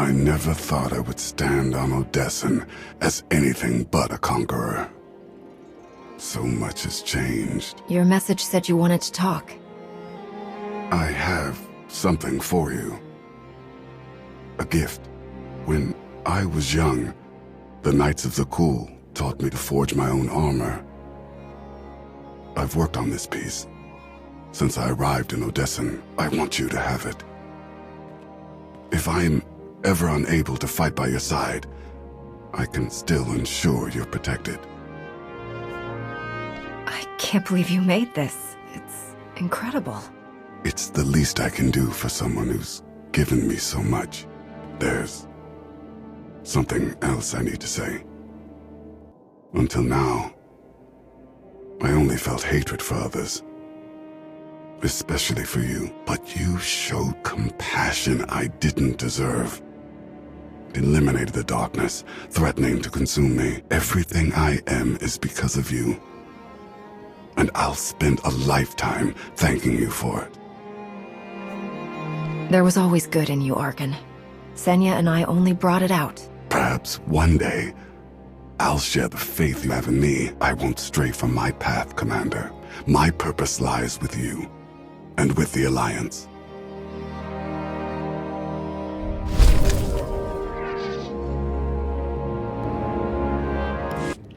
I never thought I would stand on Odessan as anything but a conqueror. So much has changed. Your message said you wanted to talk. I have something for you. A gift. When I was young, the Knights of the Cool taught me to forge my own armor. I've worked on this piece. Since I arrived in Odessan, I want you to have it. If I am ever unable to fight by your side, I can still ensure you're protected. I can't believe you made this. It's incredible. It's the least I can do for someone who's given me so much. There's something else I need to say. Until now, I only felt hatred for others. Especially for you. But you showed compassion I didn't deserve. Eliminated the darkness, threatening to consume me. Everything I am is because of you. And I'll spend a lifetime thanking you for it. There was always good in you, Arkan. Senya and I only brought it out. Perhaps one day, I'll share the faith you have in me. I won't stray from my path, Commander. My purpose lies with you, and with the Alliance.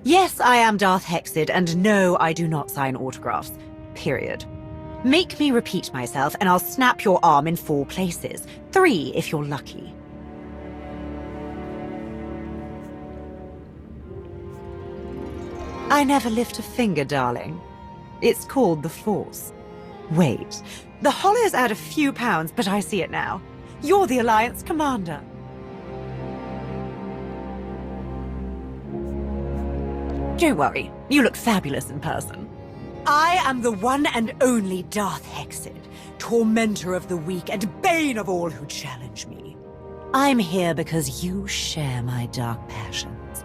Yes, I am Darth Hexid, and no, I do not sign autographs. Period. Make me repeat myself, and I'll snap your arm in 4 places. 3, if you're lucky. I never lift a finger, darling. It's called the Force. Wait, the Hollows add a few pounds, but I see it now. You're the Alliance Commander. Don't worry, you look fabulous in person. I am the one and only Darth Hexid, tormentor of the weak and bane of all who challenge me. I'm here because you share my dark passions.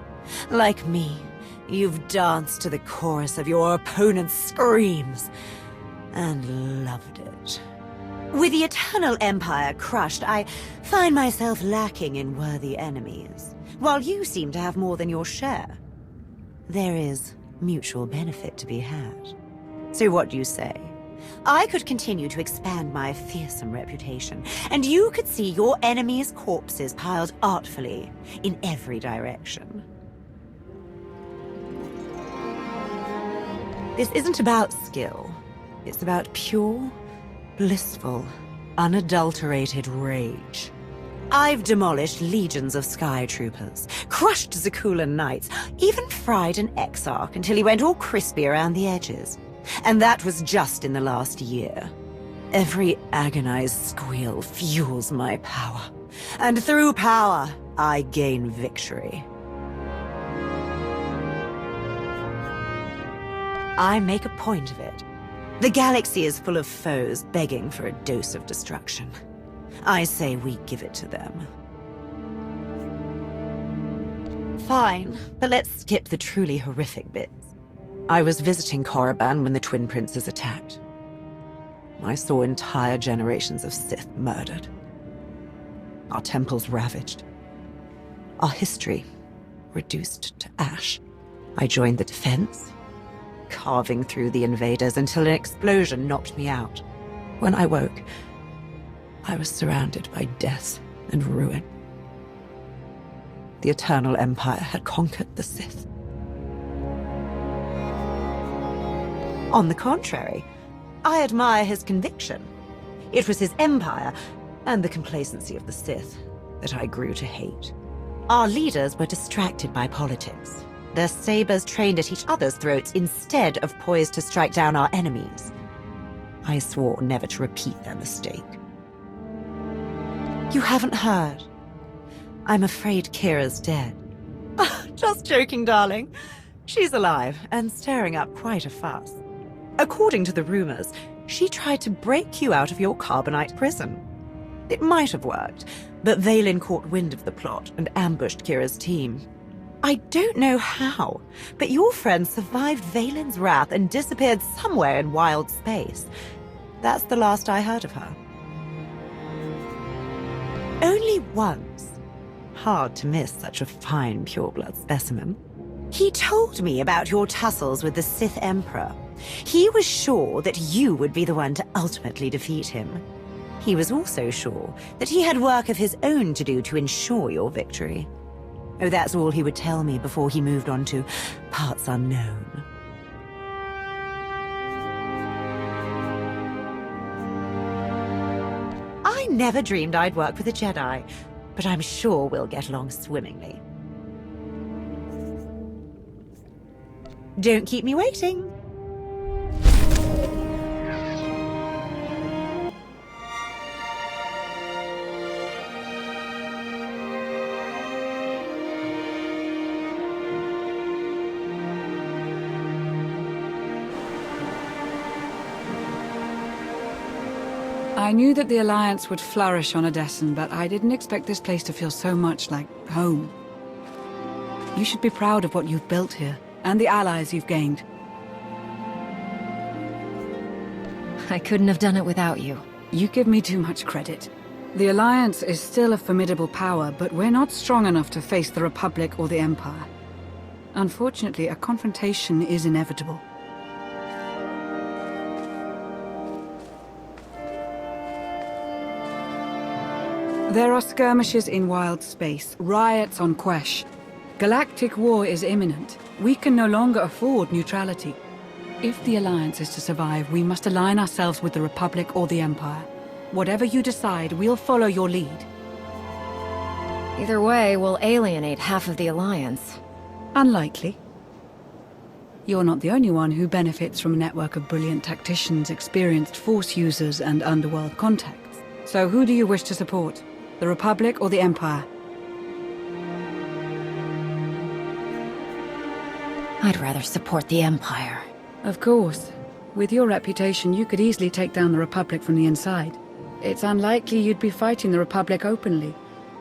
Like me, you've danced to the chorus of your opponent's screams and loved it. With the Eternal Empire crushed, I find myself lacking in worthy enemies, while you seem to have more than your share. There is mutual benefit to be had. So what do you say? I could continue to expand my fearsome reputation, and you could see your enemies' corpses piled artfully in every direction. This isn't about skill. It's about pure, blissful, unadulterated rage. I've demolished legions of Sky Troopers, crushed Zakulan Knights, even fried an Exarch until he went all crispy around the edges. And that was just in the last year. Every agonized squeal fuels my power. And through power, I gain victory. I make a point of it. The galaxy is full of foes begging for a dose of destruction. I say we give it to them. Fine, but let's skip the truly horrific bits. I was visiting Korriban when the Twin Princes attacked. I saw entire generations of Sith murdered. Our temples ravaged. Our history reduced to ash. I joined the defense, carving through the invaders until an explosion knocked me out. When I woke, I was surrounded by death and ruin. The Eternal Empire had conquered the Sith. On the contrary, I admire his conviction. It was his empire and the complacency of the Sith that I grew to hate. Our leaders were distracted by politics, their sabers trained at each other's throats instead of poised to strike down our enemies. I swore never to repeat their mistake. You haven't heard. I'm afraid Kira's dead. Just joking, darling. She's alive and stirring up quite a fuss. According to the rumors, she tried to break you out of your carbonite prison. It might have worked, but Vaylin caught wind of the plot and ambushed Kira's team. I don't know how, but your friend survived Vaylin's wrath and disappeared somewhere in wild space. That's the last I heard of her. Only once Hard to miss such a fine pureblood specimen. He told me about your tussles with the Sith Emperor. He was sure that you would be the one to ultimately defeat him. He was also sure that he had work of his own to do to ensure your victory. Oh, that's all he would tell me before he moved on to parts unknown. I never dreamed I'd work with a Jedi, but I'm sure we'll get along swimmingly. Don't keep me waiting. I knew that the Alliance would flourish on Odessen, but I didn't expect this place to feel so much like home. You should be proud of what you've built here, and the allies you've gained. I couldn't have done it without you. You give me too much credit. The Alliance is still a formidable power, but we're not strong enough to face the Republic or the Empire. Unfortunately, a confrontation is inevitable. There are skirmishes in wild space, riots on Quesh. Galactic war is imminent. We can no longer afford neutrality. If the Alliance is to survive, we must align ourselves with the Republic or the Empire. Whatever you decide, we'll follow your lead. Either way, we'll alienate half of the Alliance. Unlikely. You're not the only one who benefits from a network of brilliant tacticians, experienced Force users, and underworld contacts. So who do you wish to support? The Republic or the Empire? I'd rather support the Empire. Of course. With your reputation, you could easily take down the Republic from the inside. It's unlikely you'd be fighting the Republic openly,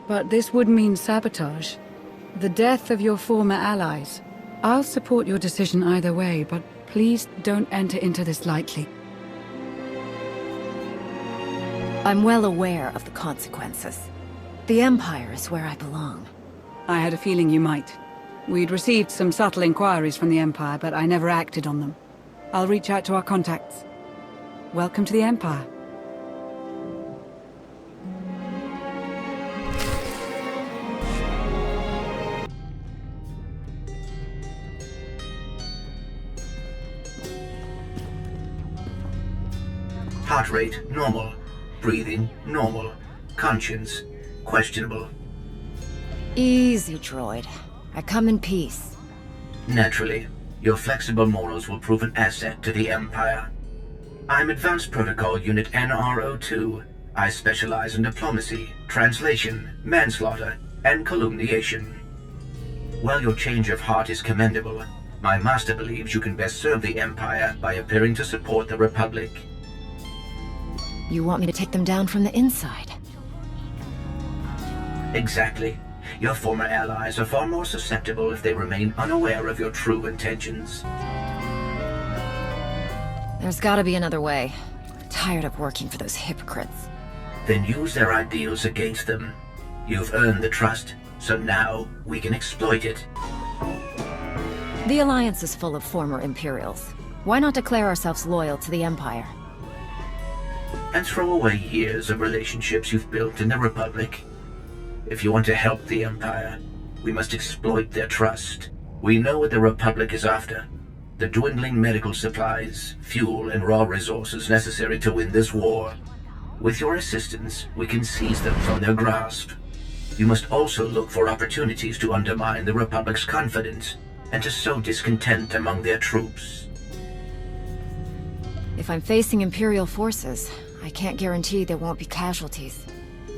but this would mean sabotage. The death of your former allies. I'll support your decision either way, but please don't enter into this lightly. I'm well aware of the consequences. The Empire is where I belong. I had a feeling you might. We'd received some subtle inquiries from the Empire, but I never acted on them. I'll reach out to our contacts. Welcome to the Empire. Heart rate, normal. Breathing, normal. Conscience, questionable. Easy, droid. I come in peace. Naturally, your flexible morals will prove an asset to the Empire. I'm Advanced Protocol Unit NRO2. I specialize in diplomacy, translation, manslaughter, and calumniation. While your change of heart is commendable, my master believes you can best serve the Empire by appearing to support the Republic. You want me to take them down from the inside? Exactly. Your former allies are far more susceptible if they remain unaware of your true intentions. There's gotta be another way. I'm tired of working for those hypocrites. Then use their ideals against them. You've earned the trust, so now we can exploit it. The Alliance is full of former Imperials. Why not declare ourselves loyal to the Empire? And throw away years of relationships you've built in the Republic. If you want to help the Empire, we must exploit their trust. We know what the Republic is after. The dwindling medical supplies, fuel, and raw resources necessary to win this war. With your assistance, we can seize them from their grasp. You must also look for opportunities to undermine the Republic's confidence, and to sow discontent among their troops. If I'm facing Imperial forces, I can't guarantee there won't be casualties.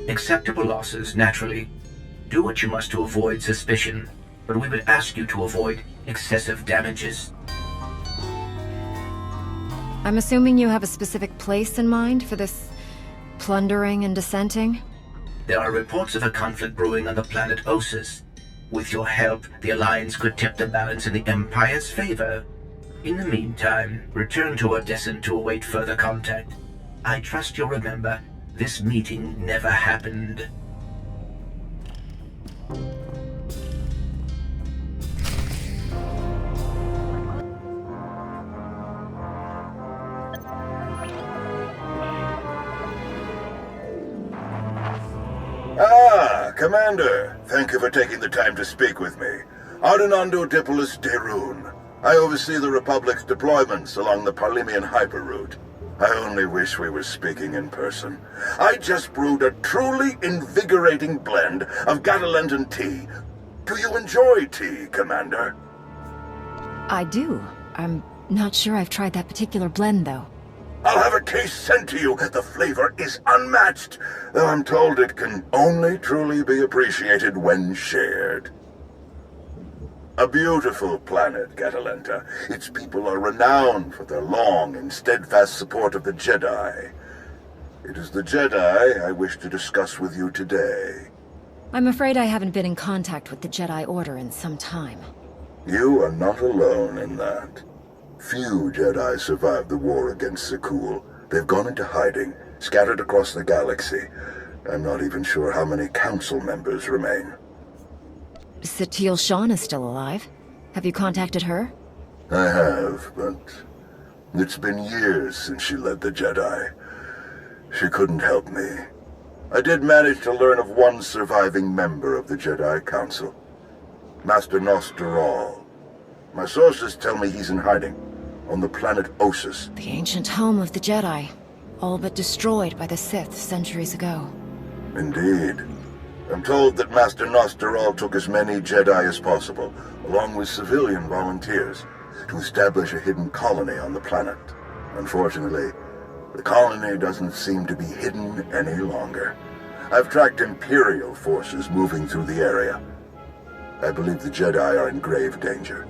Acceptable losses, naturally. Do what you must to avoid suspicion, but we would ask you to avoid excessive damages. I'm assuming you have a specific place in mind for this plundering and dissenting? There are reports of a conflict brewing on the planet Ossus. With your help, the Alliance could tip the balance in the Empire's favor. In the meantime, return to Odessen to await further contact. I trust you'll remember, this meeting never happened. Commander, thank you for taking the time to speak with me. Ardinando Dipolis Derun. I oversee the Republic's deployments along the Parlemian hyperroute. I only wish we were speaking in person. I just brewed a truly invigorating blend of Catalentan tea. Do you enjoy tea, Commander? I do. I'm not sure I've tried that particular blend, though. I'll have a case sent to you. The flavor is unmatched, though I'm told it can only truly be appreciated when shared. A beautiful planet, Catalenta. Its people are renowned for their long and steadfast support of the Jedi. It is the Jedi I wish to discuss with you today. I'm afraid I haven't been in contact with the Jedi Order in some time. You are not alone in that. Few Jedi survived the war against Sekul. They've gone into hiding, scattered across the galaxy. I'm not even sure how many council members remain. Satil Shan is still alive. Have you contacted her? I have, but it's been years since she led the Jedi. She couldn't help me. I did manage to learn of one surviving member of the Jedi Council, Master Nostral. My sources tell me he's in hiding, on the planet Ossus. The ancient home of the Jedi, all but destroyed by the Sith centuries ago. Indeed. I'm told that Master Nostral took as many Jedi as possible, along with civilian volunteers, to establish a hidden colony on the planet. Unfortunately, the colony doesn't seem to be hidden any longer. I've tracked Imperial forces moving through the area. I believe the Jedi are in grave danger.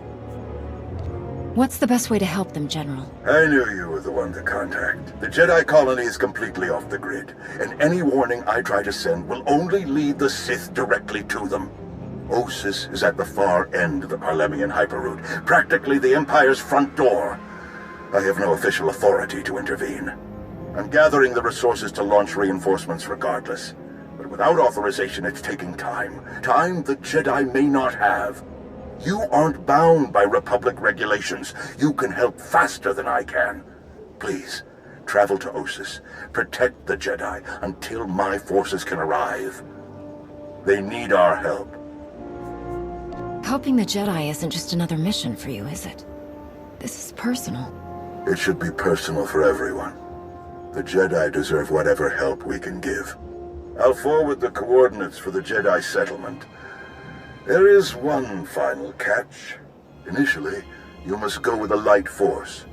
What's the best way to help them, General? I knew you were the one to contact. The Jedi colony is completely off the grid, and any warning I try to send will only lead the Sith directly to them. Ossus is at the far end of the Parlemian hyperroute, practically the Empire's front door. I have no official authority to intervene. I'm gathering the resources to launch reinforcements regardless. But without authorization, it's taking time. Time the Jedi may not have. You aren't bound by Republic regulations. You can help faster than I can. Please, travel to Ossus. Protect the Jedi until my forces can arrive. They need our help. Helping the Jedi isn't just another mission for you, is it? This is personal. It should be personal for everyone. The Jedi deserve whatever help we can give. I'll forward the coordinates for the Jedi settlement. There is one final catch. Initially, you must go with a light force,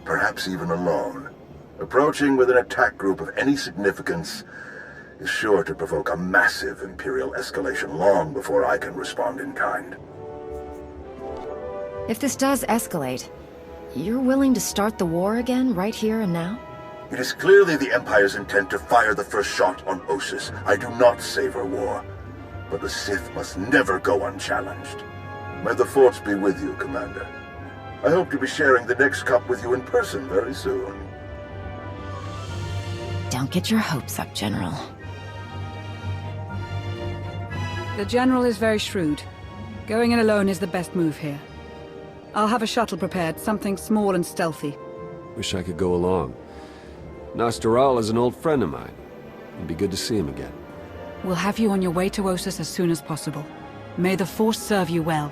perhaps even alone. Approaching with an attack group of any significance is sure to provoke a massive Imperial escalation long before I can respond in kind. If this does escalate, you're willing to start the war again, right here and now? It is clearly the Empire's intent to fire the first shot on Ossus. I do not savor war, but the Sith must never go unchallenged. May the Force be with you, Commander. I hope to be sharing the next cup with you in person very soon. Don't get your hopes up, General. The General is very shrewd. Going in alone is the best move here. I'll have a shuttle prepared, something small and stealthy. Wish I could go along. Nostral is an old friend of mine. It'd be good to see him again. We'll have you on your way to Ossus as soon as possible. May the Force serve you well.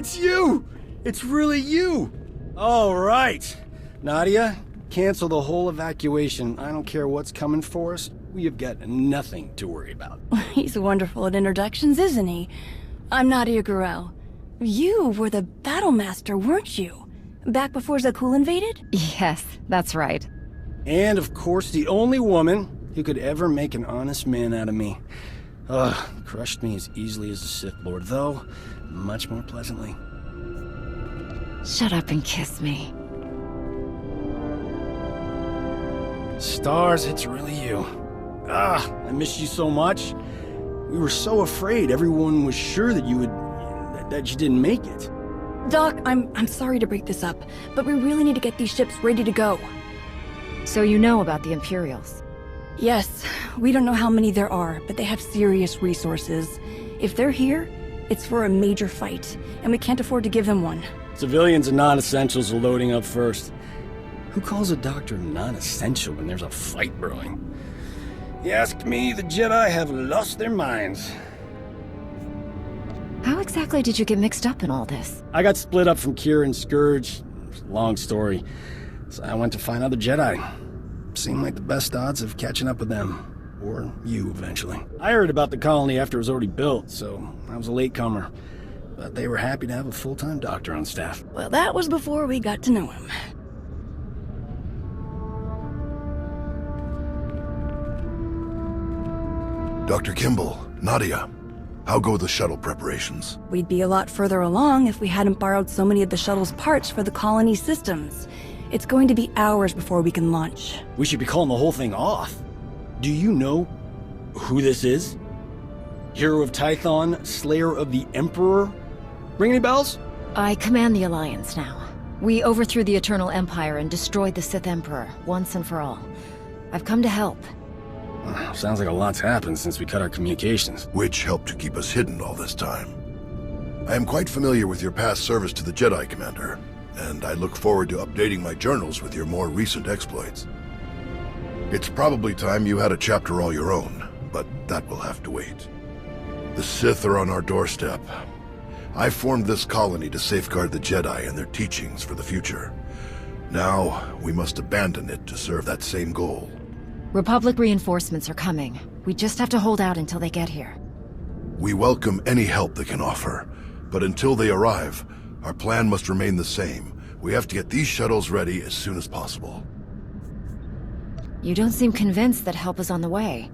It's you! It's really you! All right. Nadia, cancel the whole evacuation. I don't care what's coming for us. We have got nothing to worry about. He's wonderful at introductions, isn't he? I'm Nadia Gurel. You were the battle master, weren't you? Back before Zakul invaded? Yes, that's right. And, of course, the only woman who could ever make an honest man out of me. Crushed me as easily as the Sith Lord, though much more pleasantly. Shut up and kiss me. Stars, it's really you. I miss you so much. We were so afraid. Everyone was sure that that you didn't make it. Doc, I'm sorry to break this up, but we really need to get these ships ready to go. So you know about the Imperials? Yes, we don't know how many there are, but they have serious resources. If they're here, it's for a major fight, and we can't afford to give them one. Civilians and non-essentials are loading up first. Who calls a doctor non-essential when there's a fight brewing? You ask me, the Jedi have lost their minds. How exactly did you get mixed up in all this? I got split up from Kira and Scourge. Long story. So I went to find other Jedi. Seemed like the best odds of catching up with them. Or you, eventually. I heard about the colony after it was already built, so I was a latecomer. But they were happy to have a full-time doctor on staff. Well, that was before we got to know him. Dr. Kimball, Nadia, how go the shuttle preparations? We'd be a lot further along if we hadn't borrowed so many of the shuttle's parts for the colony systems. It's going to be hours before we can launch. We should be calling the whole thing off. Do you know who this is? Hero of Tython, Slayer of the Emperor? Ring any bells? I command the Alliance now. We overthrew the Eternal Empire and destroyed the Sith Emperor, once and for all. I've come to help. Sounds like a lot's happened since we cut our communications. Which helped to keep us hidden all this time. I am quite familiar with your past service to the Jedi, Commander, and I look forward to updating my journals with your more recent exploits. It's probably time you had a chapter all your own, but that will have to wait. The Sith are on our doorstep. I formed this colony to safeguard the Jedi and their teachings for the future. Now, we must abandon it to serve that same goal. Republic reinforcements are coming. We just have to hold out until they get here. We welcome any help they can offer, but until they arrive, our plan must remain the same. We have to get these shuttles ready as soon as possible. You don't seem convinced that help is on the way.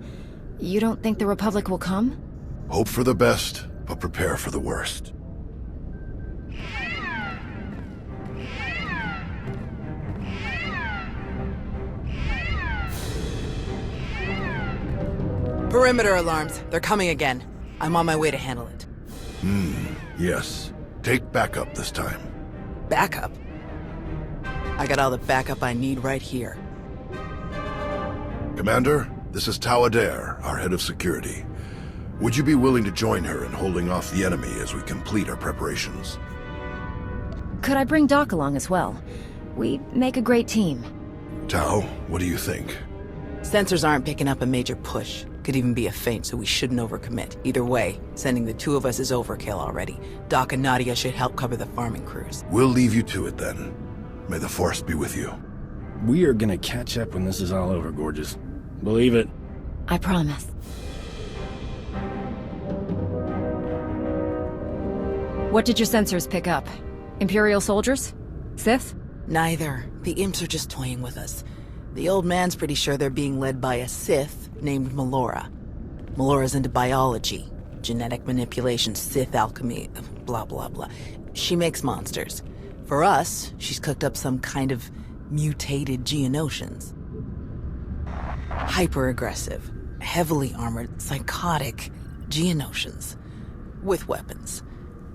You don't think the Republic will come? Hope for the best, but prepare for the worst. Perimeter alarms. They're coming again. I'm on my way to handle it. Yes. Take backup this time. Backup? I got all the backup I need right here. Commander, this is Tau Adair, our head of security. Would you be willing to join her in holding off the enemy as we complete our preparations? Could I bring Doc along as well? We make a great team. Tau, what do you think? Sensors aren't picking up a major push. Could even be a feint, so we shouldn't overcommit. Either way, sending the two of us is overkill already. Doc and Nadia should help cover the farming crews. We'll leave you to it then. May the Force be with you. We are gonna catch up when this is all over, Gorgeous. Believe it. I promise. What did your sensors pick up? Imperial soldiers? Sith? Neither. The imps are just toying with us. The old man's pretty sure they're being led by a Sith named Melora. Melora's into biology, genetic manipulation, Sith alchemy, blah blah blah. She makes monsters. For us, she's cooked up some kind of mutated Geonosians. Hyper-aggressive, heavily armored, psychotic Geonosians. With weapons.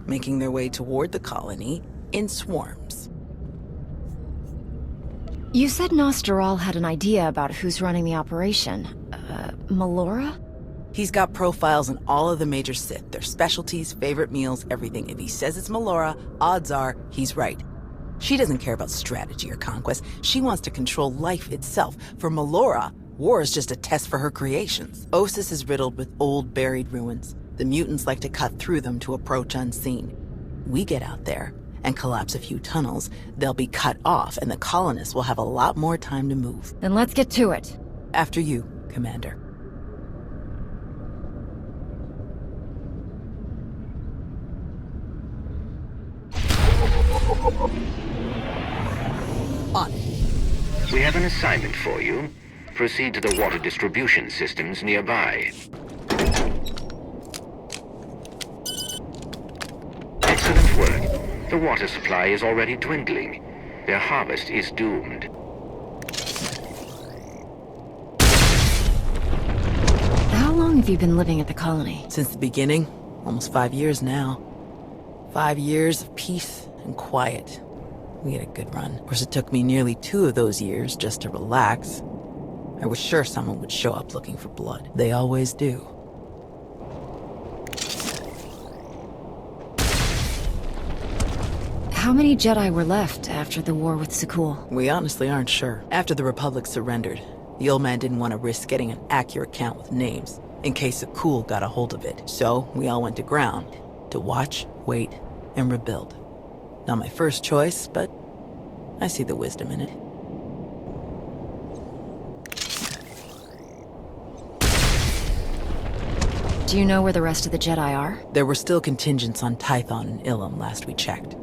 Making their way toward the colony in swarms. You said Nostoral had an idea about who's running the operation. Melora? He's got profiles on all of the major Sith, their specialties, favorite meals, everything. If he says it's Melora, odds are he's right. She doesn't care about strategy or conquest. She wants to control life itself. For Melora, war is just a test for her creations. Ossus is riddled with old, buried ruins. The mutants like to cut through them to approach unseen. We get out there and collapse a few tunnels, they'll be cut off, and the colonists will have a lot more time to move. Then let's get to it. After you, Commander. On it. We have an assignment for you. Proceed to the water distribution systems nearby. Excellent work. The water supply is already dwindling. Their harvest is doomed. How long have you been living at the colony? Since the beginning. Almost 5 years now. 5 years of peace and quiet. We had a good run. Of course, it took me nearly 2 of those years just to relax. I was sure someone would show up looking for blood. They always do. How many Jedi were left after the war with Sakul? We honestly aren't sure. After the Republic surrendered, the old man didn't want to risk getting an accurate count with names, in case Sakul got a hold of it. So, we all went to ground, to watch, wait, and rebuild. Not my first choice, but I see the wisdom in it. Do you know where the rest of the Jedi are? There were still contingents on Tython and Ilum last we checked.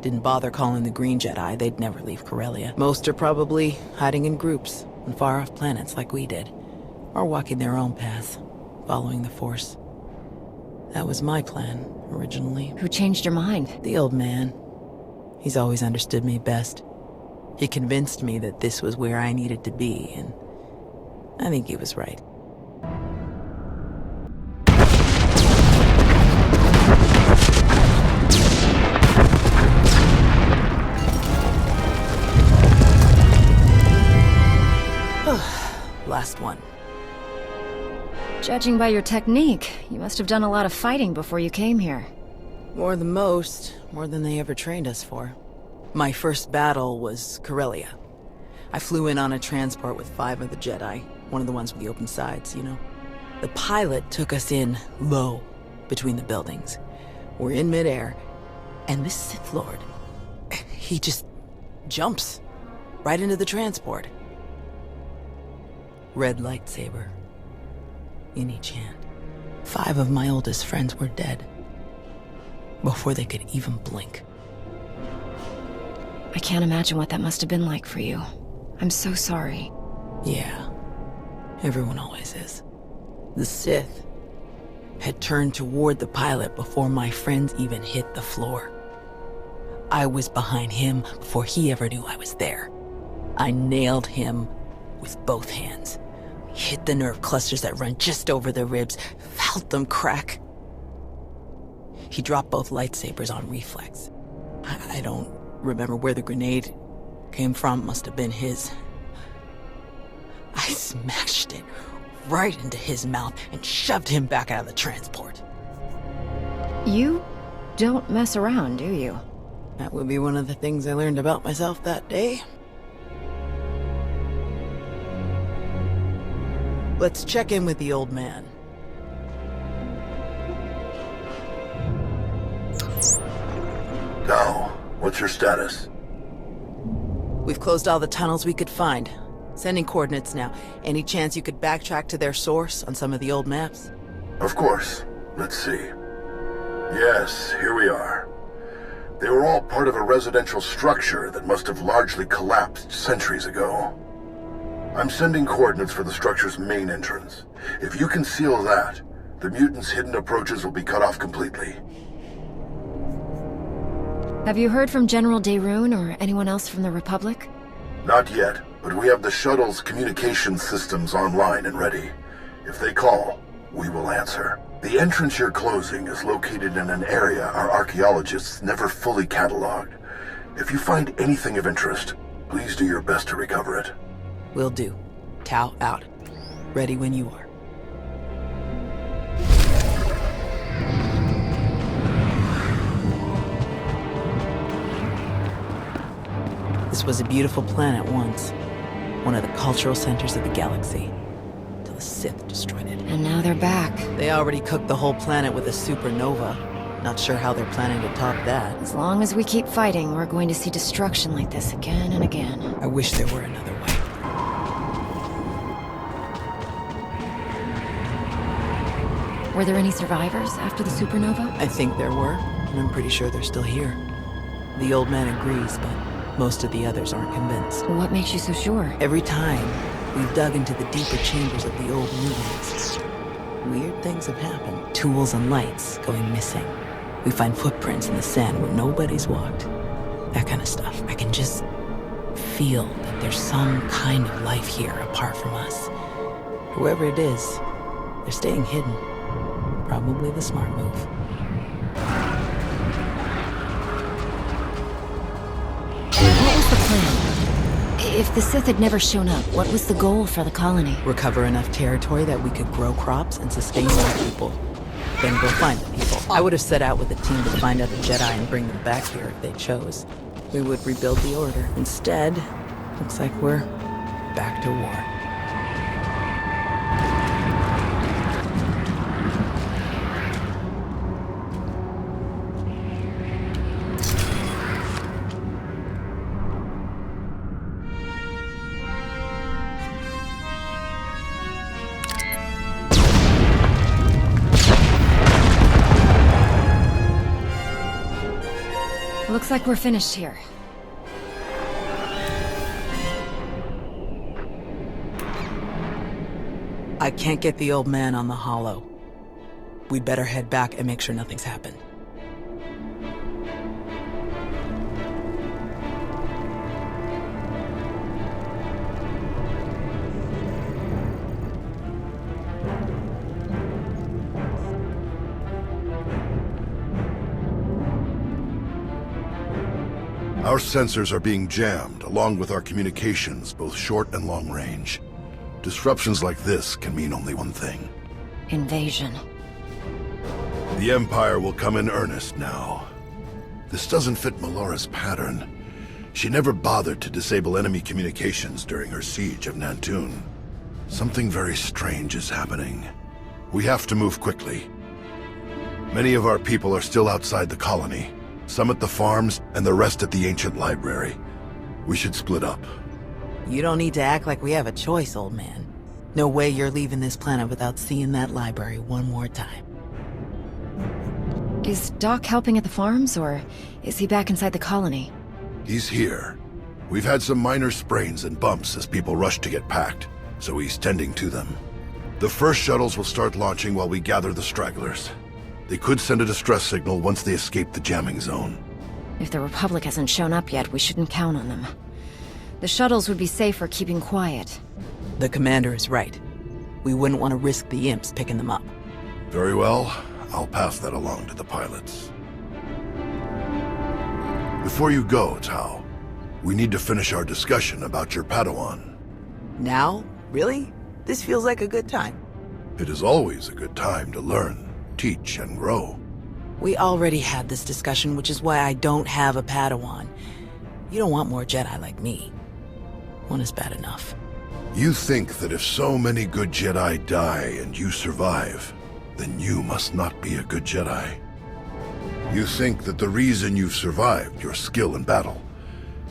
Didn't bother calling the Green Jedi, they'd never leave Corellia. Most are probably hiding in groups on far-off planets like we did, or walking their own path, following the Force. That was my plan, originally. Who changed your mind? The old man. He's always understood me best. He convinced me that this was where I needed to be, and I think he was right. Last one. Judging by your technique, you must have done a lot of fighting before you came here. More than most, more than they ever trained us for. My first battle was Corellia. I flew in on a transport with 5 of the Jedi, one of the ones with the open sides, you know. The pilot took us in low, between the buildings. We're in midair, and this Sith Lord, he just jumps right into the transport. Red lightsaber in each hand. 5 of my oldest friends were dead before they could even blink. I can't imagine what that must have been like for you. I'm so sorry. Yeah, everyone always is. The Sith had turned toward the pilot before my friends even hit the floor. I was behind him before he ever knew I was there. I nailed him with both hands. Hit the nerve clusters that run just over the ribs, felt them crack. He dropped both lightsabers on reflex. I don't remember where the grenade came from, must have been his. I smashed it right into his mouth and shoved him back out of the transport. You don't mess around, do you? That would be one of the things I learned about myself that day. Let's check in with the old man. Now, what's your status? We've closed all the tunnels we could find. Sending coordinates now. Any chance you could backtrack to their source on some of the old maps? Of course. Let's see. Yes, here we are. They were all part of a residential structure that must have largely collapsed centuries ago. I'm sending coordinates for the structure's main entrance. If you can seal that, the mutants' hidden approaches will be cut off completely. Have you heard from General Daerun or anyone else from the Republic? Not yet, but we have the shuttle's communication systems online and ready. If they call, we will answer. The entrance you're closing is located in an area our archaeologists never fully cataloged. If you find anything of interest, please do your best to recover it. Will do. Tau out. Ready when you are. This was a beautiful planet once. One of the cultural centers of the galaxy. Till the Sith destroyed it. And now they're back. They already cooked the whole planet with a supernova. Not sure how they're planning to top that. As long as we keep fighting, we're going to see destruction like this again and again. I wish there were another way. Were there any survivors after the supernova? I think there were, and I'm pretty sure they're still here. The old man agrees, but most of the others aren't convinced. What makes you so sure? Every time, we've dug into the deeper chambers of the old ruins. Weird things have happened. Tools and lights going missing. We find footprints in the sand where nobody's walked. That kind of stuff. I can just feel that there's some kind of life here apart from us. Whoever it is, they're staying hidden. Probably the smart move. What was the plan? If the Sith had never shown up, what was the goal for the colony? Recover enough territory that we could grow crops and sustain more people. Then go find the people. I would have set out with a team to find other Jedi and bring them back here if they chose. We would rebuild the Order. Instead, looks like we're back to war. Looks like we're finished here. I can't get the old man on the holo. We'd better head back and make sure nothing's happened. Our sensors are being jammed, along with our communications, both short and long range. Disruptions like this can mean only one thing. Invasion. The Empire will come in earnest now. This doesn't fit Melora's pattern. She never bothered to disable enemy communications during her siege of Nantoon. Something very strange is happening. We have to move quickly. Many of our people are still outside the colony. Some at the farms, and the rest at the ancient library. We should split up. You don't need to act like we have a choice, old man. No way you're leaving this planet without seeing that library one more time. Is Doc helping at the farms, or is he back inside the colony? He's here. We've had some minor sprains and bumps as people rush to get packed, so he's tending to them. The first shuttles will start launching while we gather the stragglers. They could send a distress signal once they escape the jamming zone. If the Republic hasn't shown up yet, we shouldn't count on them. The shuttles would be safer keeping quiet. The commander is right. We wouldn't want to risk the imps picking them up. Very well. I'll pass that along to the pilots. Before you go, Tao, we need to finish our discussion about your Padawan. Now? Really? This feels like a good time. It is always a good time to learn, teach, and grow. We already had this discussion, which is why I don't have a Padawan. You don't want more Jedi like me. One is bad enough. You think that if so many good Jedi die and you survive, then you must not be a good Jedi. You think that the reason you've survived, your skill in battle,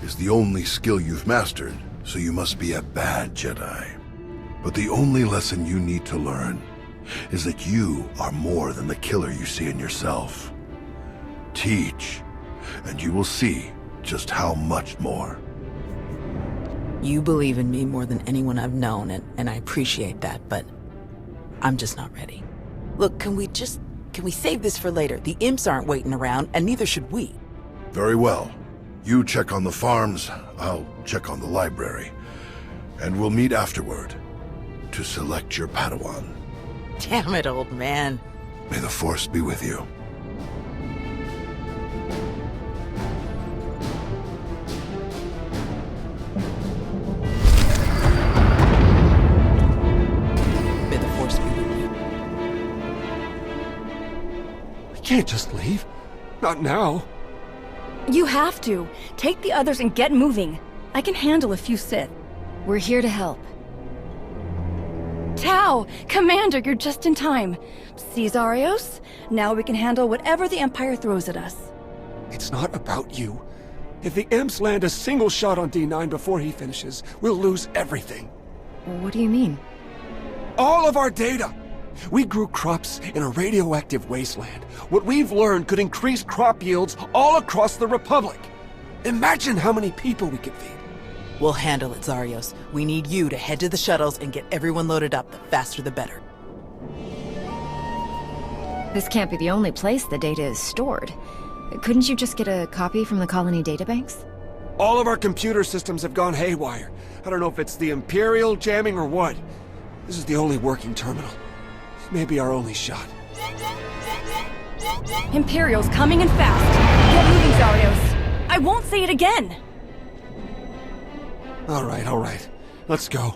is the only skill you've mastered, so you must be a bad Jedi. But the only lesson you need to learn is that you are more than the killer you see in yourself. Teach, and you will see just how much more. You believe in me more than anyone I've known, and I appreciate that, but I'm just not ready. Look, can we save this for later? The imps aren't waiting around, and neither should we. Very well. You check on the farms, I'll check on the library. And we'll meet afterward to select your Padawan. Damn it, old man. May the Force be with you. May the Force be with you. We can't just leave. Not now. You have to. Take the others and get moving. I can handle a few Sith. We're here to help. Tau! Commander, you're just in time. See, Zarios? Now we can handle whatever the Empire throws at us. It's not about you. If the Imps land a single shot on D9 before he finishes, we'll lose everything. What do you mean? All of our data! We grew crops in a radioactive wasteland. What we've learned could increase crop yields all across the Republic. Imagine how many people we could feed. We'll handle it, Zarios. We need you to head to the shuttles and get everyone loaded up. The faster the better. This can't be the only place the data is stored. Couldn't you just get a copy from the colony databanks? All of our computer systems have gone haywire. I don't know if it's the Imperial jamming or what. This is the only working terminal. Maybe our only shot. Imperial's coming in fast. Get moving, Zarios. I won't say it again. All right. Let's go.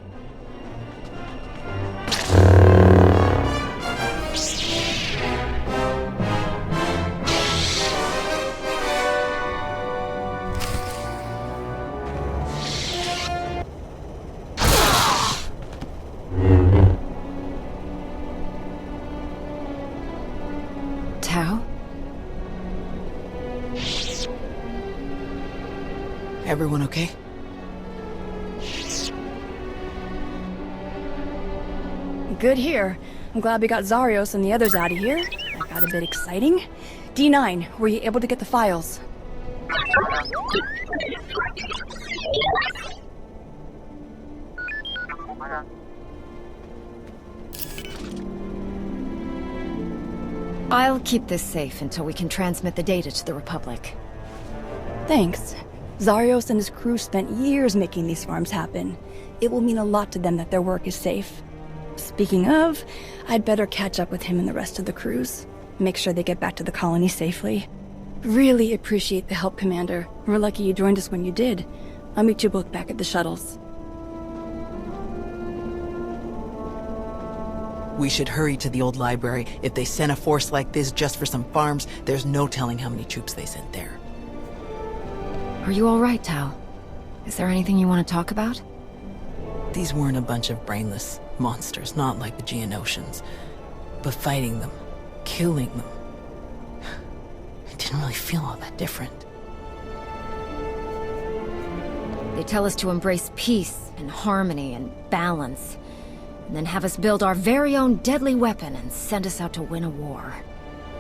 Tau? Everyone okay? Good here. I'm glad we got Zarios and the others out of here. That got a bit exciting. D9, were you able to get the files? I'll keep this safe until we can transmit the data to the Republic. Thanks. Zarios and his crew spent years making these farms happen. It will mean a lot to them that their work is safe. Speaking of, I'd better catch up with him and the rest of the crews. Make sure they get back to the colony safely. Really appreciate the help, Commander. We're lucky you joined us when you did. I'll meet you both back at the shuttles. We should hurry to the old library. If they sent a force like this just for some farms, there's no telling how many troops they sent there. Are you all right, Tau? Is there anything you want to talk about? These weren't a bunch of brainless monsters, not like the Geonosians. But fighting them, killing them, it didn't really feel all that different. They tell us to embrace peace and harmony and balance, and then have us build our very own deadly weapon and send us out to win a war.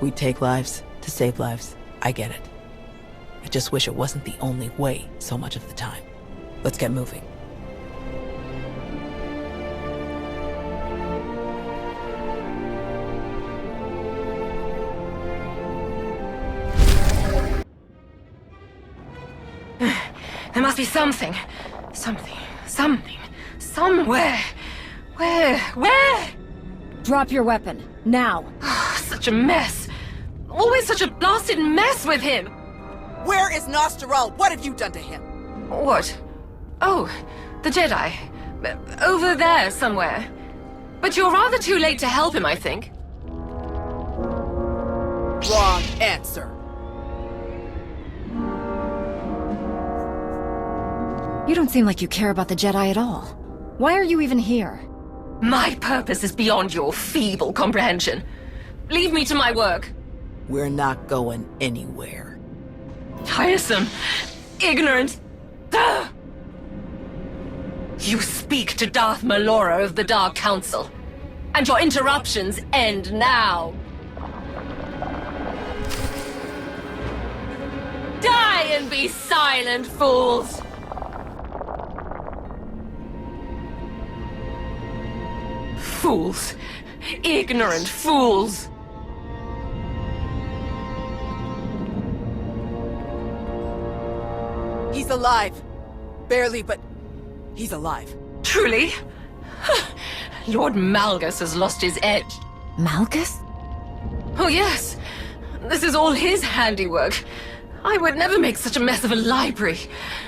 We take lives to save lives. I get it. I just wish it wasn't the only way so much of the time. Let's get moving. There must be something. Somewhere. Where? Drop your weapon, now. Such a mess. Always such a blasted mess with him. Where is Nosteral? What have you done to him? What? Oh, the Jedi. Over there somewhere. But you're rather too late to help him, I think. Wrong answer. You don't seem like you care about the Jedi at all. Why are you even here? My purpose is beyond your feeble comprehension. Leave me to my work. We're not going anywhere. Tiresome. Ignorant. Ugh. You speak to Darth Malora of the Dark Council. And your interruptions end now. Die and be silent, fools! Fools. Ignorant fools. He's alive. Barely, but he's alive. Truly? Lord Malgus has lost his edge. Malgus? Oh yes. This is all his handiwork. I would never make such a mess of a library.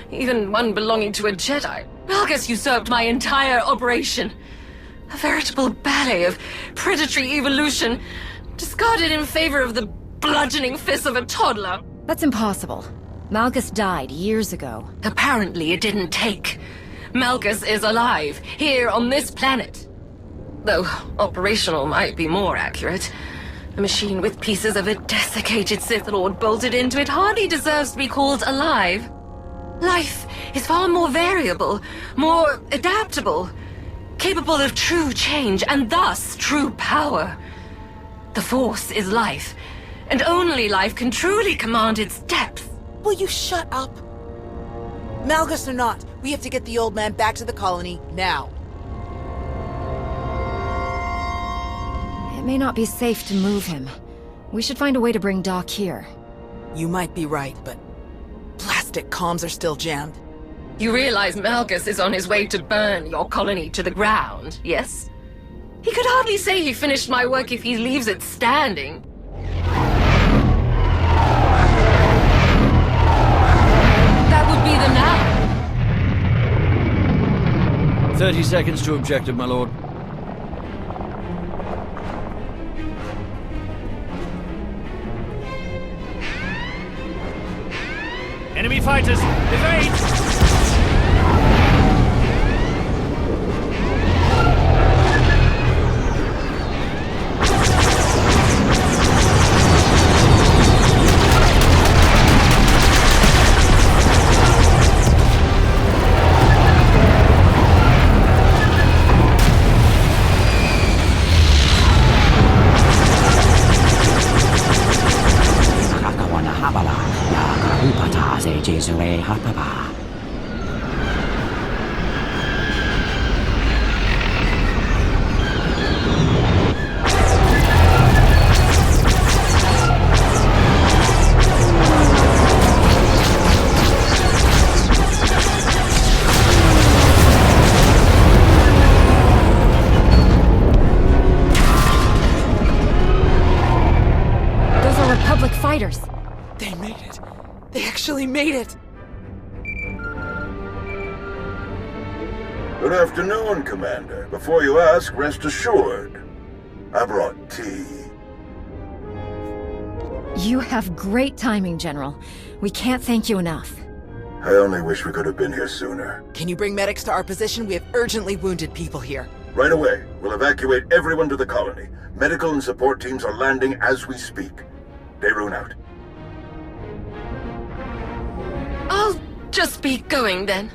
Even one belonging to a Jedi. Malgus usurped my entire operation. A veritable ballet of predatory evolution, discarded in favor of the bludgeoning fists of a toddler. That's impossible. Malgus died years ago. Apparently it didn't take. Malgus is alive, here on this planet. Though operational might be more accurate. A machine with pieces of a desiccated Sith Lord bolted into it hardly deserves to be called alive. Life is far more variable, more adaptable, capable of true change, and thus true power. The Force is life, and only life can truly command its depth. Will you shut up? Malgus or not, we have to get the old man back to the colony, now. It may not be safe to move him. We should find a way to bring Doc here. You might be right, but plastic comms are still jammed. You realize Malgus is on his way to burn your colony to the ground, yes? He could hardly say he finished my work if he leaves it standing. That would be the now. 30 seconds to objective, my lord. Enemy fighters, evade! Fighters. They made it. They actually made it. Good afternoon, Commander. Before you ask, rest assured. I brought tea. You have great timing, General. We can't thank you enough. I only wish we could have been here sooner. Can you bring medics to our position? We have urgently wounded people here. Right away. We'll evacuate everyone to the colony. Medical and support teams are landing as we speak. Daerun out. I'll just be going then.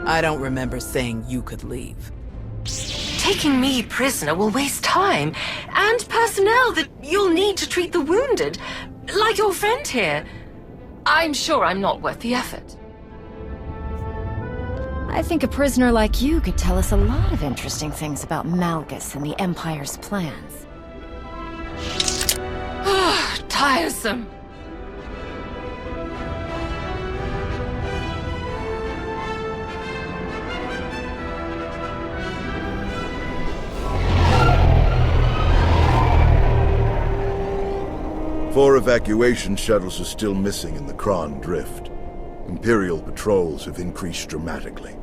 I don't remember saying you could leave. Taking me prisoner will waste time, and personnel that you'll need to treat the wounded, like your friend here. I'm sure I'm not worth the effort. I think a prisoner like you could tell us a lot of interesting things about Malgus and the Empire's plans. Tiresome. Four evacuation shuttles are still missing in the Kron Drift. Imperial patrols have increased dramatically.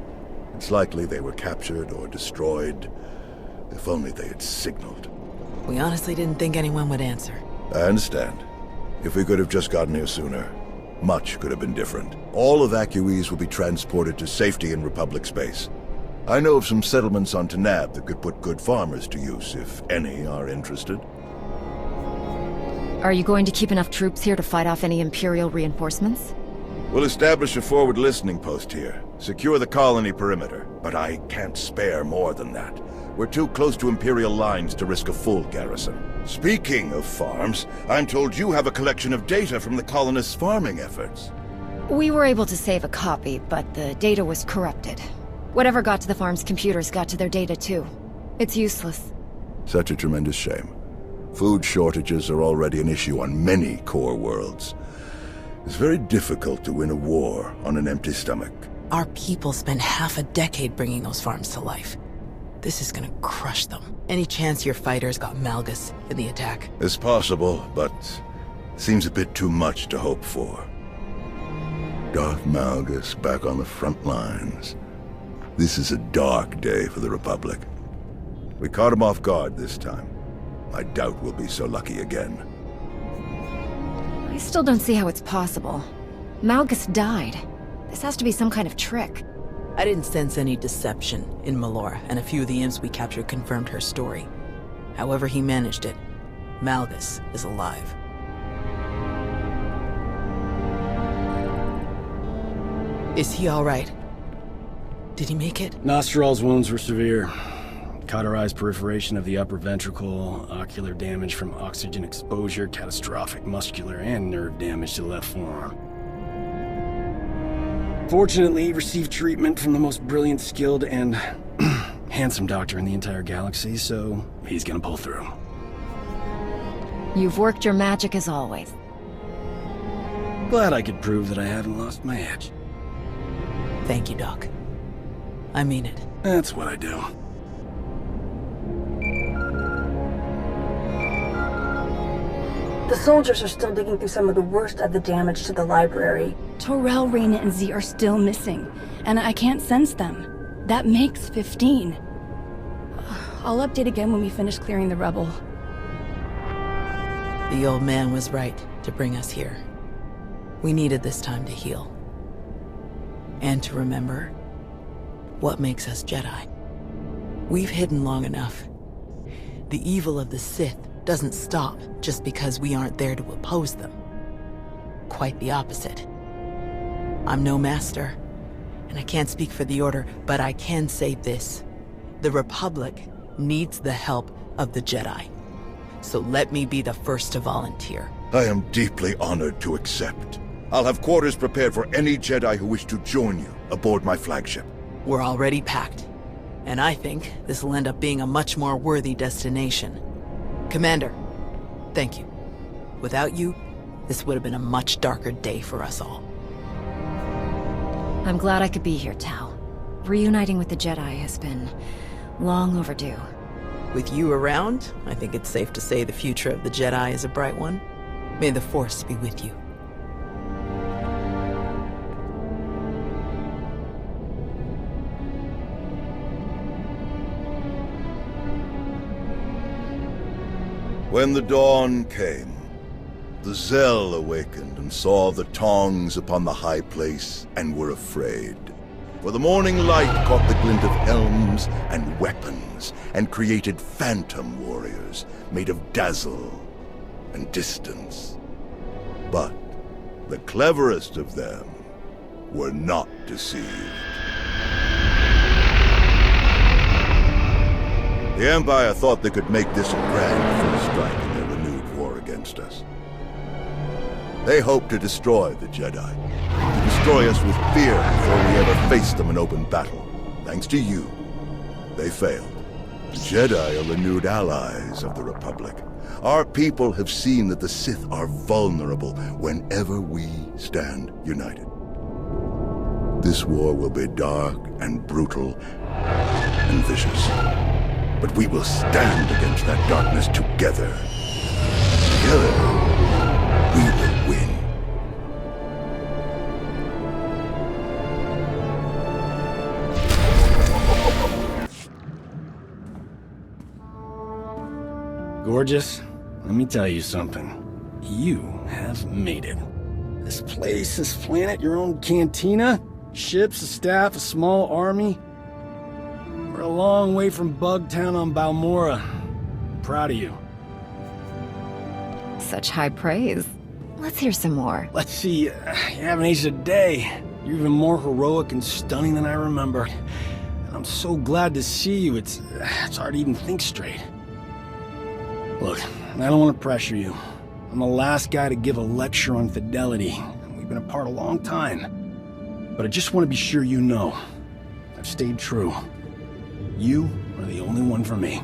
It's likely they were captured or destroyed. If only they had signaled. We honestly didn't think anyone would answer. I understand. If we could have just gotten here sooner, much could have been different. All evacuees will be transported to safety in Republic space. I know of some settlements on Tanab that could put good farmers to use, if any are interested. Are you going to keep enough troops here to fight off any Imperial reinforcements? We'll establish a forward listening post here. Secure the colony perimeter, but I can't spare more than that. We're too close to Imperial lines to risk a full garrison. Speaking of farms, I'm told you have a collection of data from the colonists' farming efforts. We were able to save a copy, but the data was corrupted. Whatever got to the farm's computers got to their data too. It's useless. Such a tremendous shame. Food shortages are already an issue on many core worlds. It's very difficult to win a war on an empty stomach. Our people spent half a decade bringing those farms to life. This is gonna crush them. Any chance your fighters got Malgus in the attack? It's possible, but seems a bit too much to hope for. Darth Malgus back on the front lines. This is a dark day for the Republic. We caught him off guard this time. I doubt we'll be so lucky again. I still don't see how it's possible. Malgus died. This has to be some kind of trick. I didn't sense any deception in Melora, and a few of the imps we captured confirmed her story. However he managed it, Malgus is alive. Is he all right? Did he make it? Nostral's wounds were severe. Cauterized perforation of the upper ventricle, ocular damage from oxygen exposure, catastrophic muscular and nerve damage to the left forearm. Fortunately, he received treatment from the most brilliant, skilled, and handsome doctor in the entire galaxy, so he's gonna pull through. You've worked your magic as always. Glad I could prove that I haven't lost my edge. Thank you, Doc. I mean it. That's what I do. The soldiers are still digging through some of the worst of the damage to the library. Torel, Reyna, and Z are still missing, and I can't sense them. That makes 15. I'll update again when we finish clearing the rubble. The old man was right to bring us here. We needed this time to heal. And to remember what makes us Jedi. We've hidden long enough. The evil of the Sith doesn't stop just because we aren't there to oppose them. Quite the opposite. I'm no master, and I can't speak for the Order, but I can say this. The Republic needs the help of the Jedi. So let me be the first to volunteer. I am deeply honored to accept. I'll have quarters prepared for any Jedi who wish to join you aboard my flagship. We're already packed, and I think this will end up being a much more worthy destination. Commander, thank you. Without you, this would have been a much darker day for us all. I'm glad I could be here, Tau. Reuniting with the Jedi has been long overdue. With you around, I think it's safe to say the future of the Jedi is a bright one. May the Force be with you. When the dawn came, the Zell awakened and saw the tongs upon the high place and were afraid. For the morning light caught the glint of helms and weapons and created phantom warriors made of dazzle and distance. But the cleverest of them were not deceived. The Empire thought they could make this a grand first strike in their renewed war against us. They hoped to destroy the Jedi, to destroy us with fear before we ever faced them in open battle. Thanks to you, they failed. The Jedi are renewed allies of the Republic. Our people have seen that the Sith are vulnerable whenever we stand united. This war will be dark and brutal and vicious. But we will stand against that darkness together. Together, we will win. Gorgeous, let me tell you something. You have made it. This place, this planet, your own cantina, ships, a staff, a small army. We're a long way from Bugtown on Balmora. I'm proud of you. Such high praise. Let's hear some more. Let's see, you haven't aged a day. You're even more heroic and stunning than I remember. And I'm so glad to see you, it's hard to even think straight. Look, I don't want to pressure you. I'm the last guy to give a lecture on fidelity, and we've been apart a long time. But I just want to be sure you know, I've stayed true. You are the only one for me.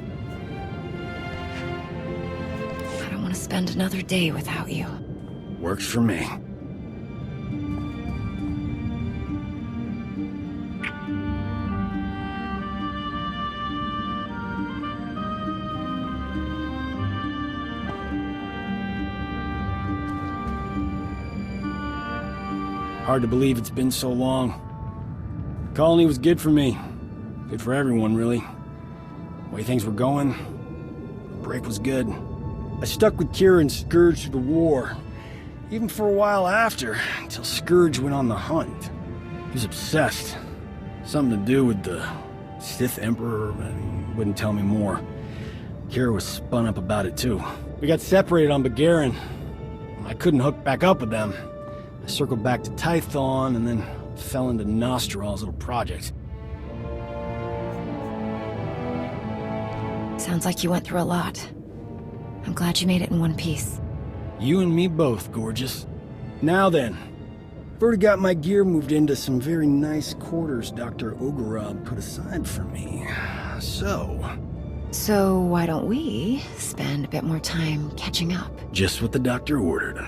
I don't want to spend another day without you. Works for me. Hard to believe it's been so long. The colony was good for me. Good for everyone, really. The way things were going, the break was good. I stuck with Kira and Scourge through the war. Even for a while after, until Scourge went on the hunt. He was obsessed. Something to do with the Sith Emperor, and he wouldn't tell me more. Kira was spun up about it too. We got separated on Begarin. I couldn't hook back up with them. I circled back to Tython and then fell into Nostral's little project. Sounds like you went through a lot. I'm glad you made it in one piece. You and me both, gorgeous. Now then, I've already got my gear moved into some very nice quarters Dr. Ogorov put aside for me. So why don't we spend a bit more time catching up? Just what the doctor ordered.